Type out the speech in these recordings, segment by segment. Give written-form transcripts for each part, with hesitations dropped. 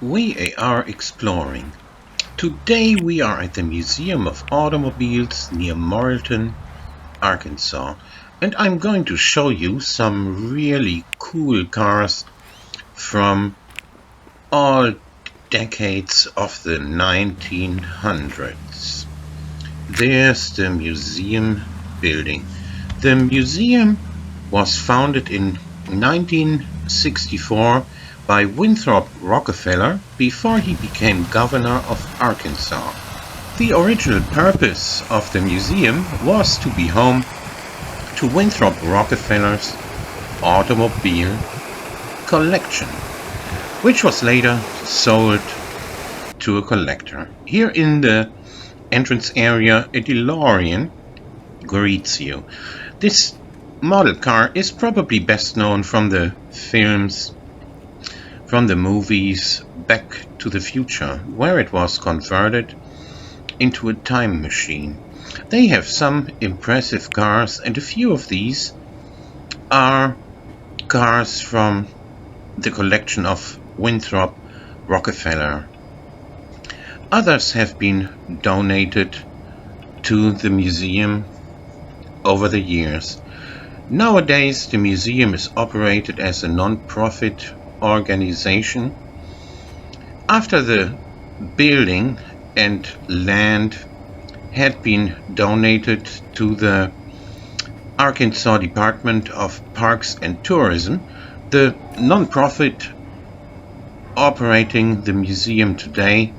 We are exploring. Today we are at the Museum of Automobiles near Morrilton, Arkansas, and I'm going to show you some really cool cars from all decades of the 1900s. There's the museum building. The museum was founded in 1964 by Winthrop Rockefeller before he became governor of Arkansas. The original purpose of the museum was to be home to Winthrop Rockefeller's automobile collection, which was later sold to a collector. Here in the entrance area, a DeLorean greets you. This model car is probably best known from the films, from the movies Back to the Future, where it was converted into a time machine. They have some impressive cars, and a few of these are cars from the collection of Winthrop Rockefeller. Others have been donated to the museum over the years. Nowadays, the museum is operated as a non-profit organization. After the building and land had been donated to the Arkansas Department of Parks and Tourism, the non-profit operating the museum today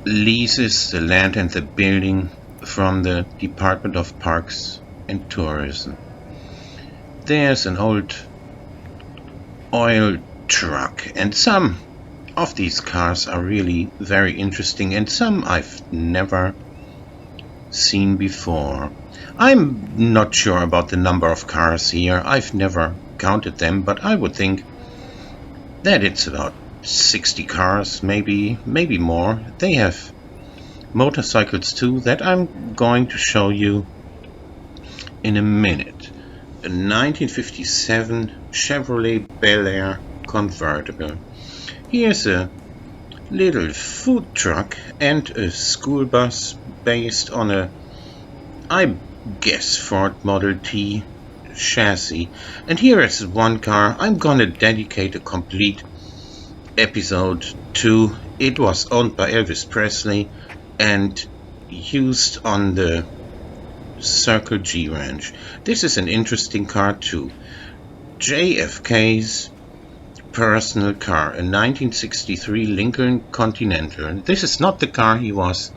leases the land and the building from the Department of Parks and Tourism. There's an old oil truck, and some of these cars are really very interesting, and some I've never seen before. I'm not sure about the number of cars here. I've never counted them, but I would think that it's about 60 cars, maybe more. They have motorcycles too that I'm going to show you in a minute. A 1957 Chevrolet Bel Air convertible. Here's a little food truck and a school bus based on a, I guess, Ford Model T chassis. And here is one car I'm gonna dedicate a complete episode to. It was owned by Elvis Presley and used on the Circle G Ranch. This is an interesting car too. JFK's personal car, a 1963 Lincoln Continental. This is not the car he was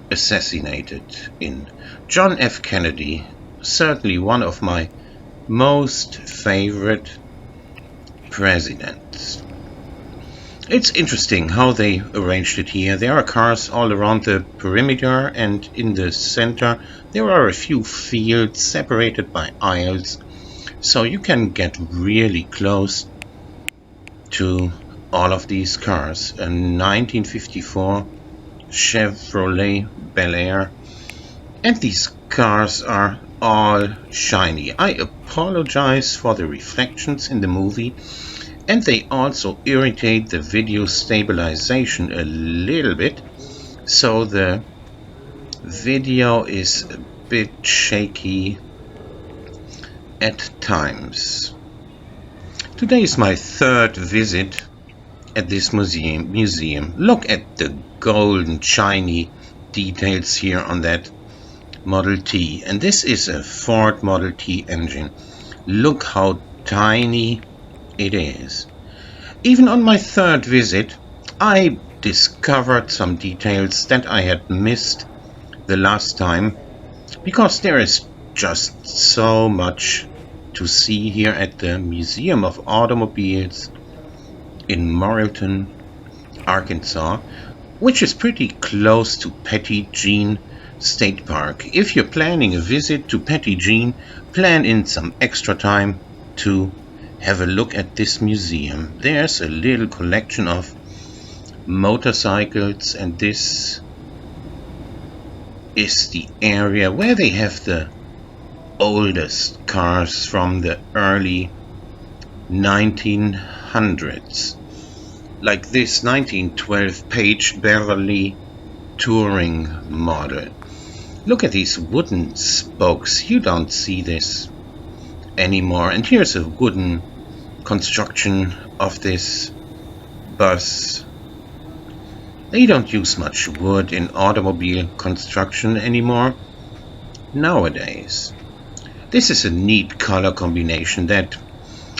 assassinated in. John F. Kennedy, certainly one of my most favorite presidents. It's interesting how they arranged it here. There are cars all around the perimeter, and in the center there are a few fields separated by aisles, so you can get really close to all of these cars. A 1954 Chevrolet Bel Air, and these cars are all shiny. I apologize for the reflections in the movie, and they also irritate the video stabilization a little bit, so the video is a bit shaky at times. Today is my third visit at this museum. Look at the golden shiny details here on that Model T, and this is a Ford Model T engine. Look how tiny it is. Even on my third visit, I discovered some details that I had missed the last time, because there is just so much to see here at the Museum of Automobiles in Morrilton, Arkansas, which is pretty close to Petit Jean State Park. If you're planning a visit to Petit Jean, plan in some extra time to have a look at this museum. There's a little collection of motorcycles, and this is the area where they have the oldest cars from the early 1900s. like this 1912 Page Beverly touring model. Look at these wooden spokes. You don't see this anymore. And here's a wooden construction of this bus. They don't use much wood in automobile construction anymore nowadays. This is a neat color combination, that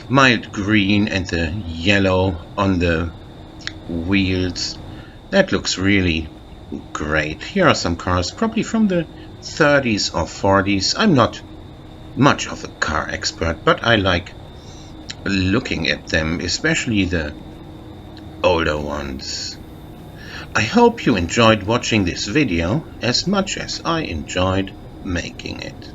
mild green and the yellow on the wheels. That looks really great. Here are some cars, probably from the 30s or 40s. I'm not much of a car expert, but I like looking at them, especially the older ones. I hope you enjoyed watching this video as much as I enjoyed making it.